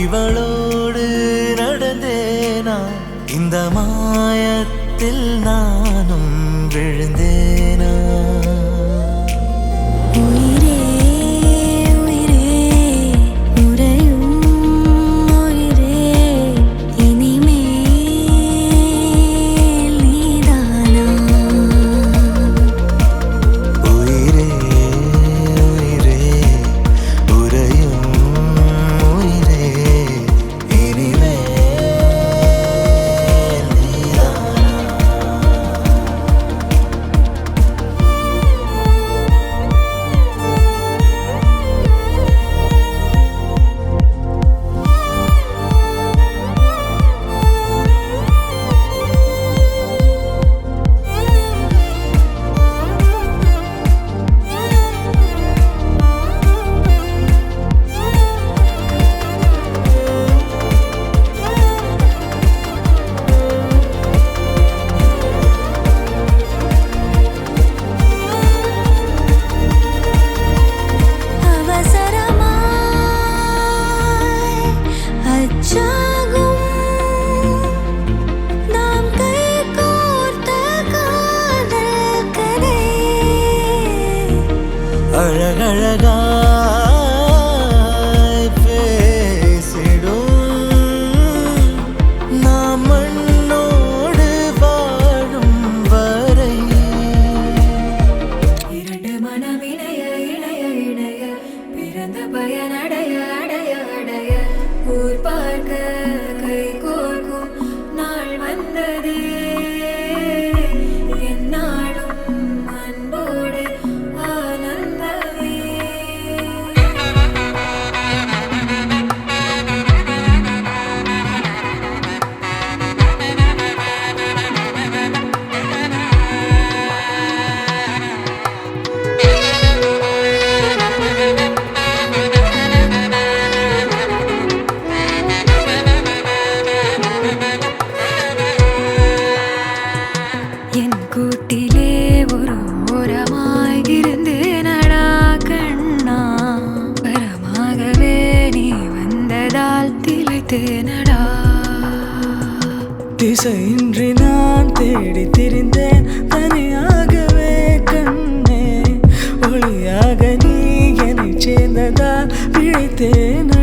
இவளோடு நடந்தேனா இந்த மாயத்தில் நானும் விழுந்தேனா உயிரே உயிரே உறையும் உயிரே இனிமேல் நீதானா உயிரே உயிரே உறையும் உயிரே இனிமேல் நீதானா அச்சாகும் நாம் கைகோர்த்த காதல் கதை அழகழகாய் பேசிடும் நாம் மண்ணோடு வாழும் வரை இரண்டு மனம் இணைய இணைய இணைய பிறந்த பயனடைய அடைய அடைய ஊர் பார்க்க கை கோர்க்கும் நாள் வந்ததே என்னாலும் அன்போடு ஆனந்தமே என் கூட்டிலே ஒரு ஓரமாய் இருந்தேனடா கண்ணா வரமாகவே நீ வந்ததால் திளைத்தேனடா திசையின்றி நான் தேடி திரிந்தேன் தனியாகவே கண்ணே ஒளியாக நீ என்னை சேர்ந்ததால் பிழைத்தேன்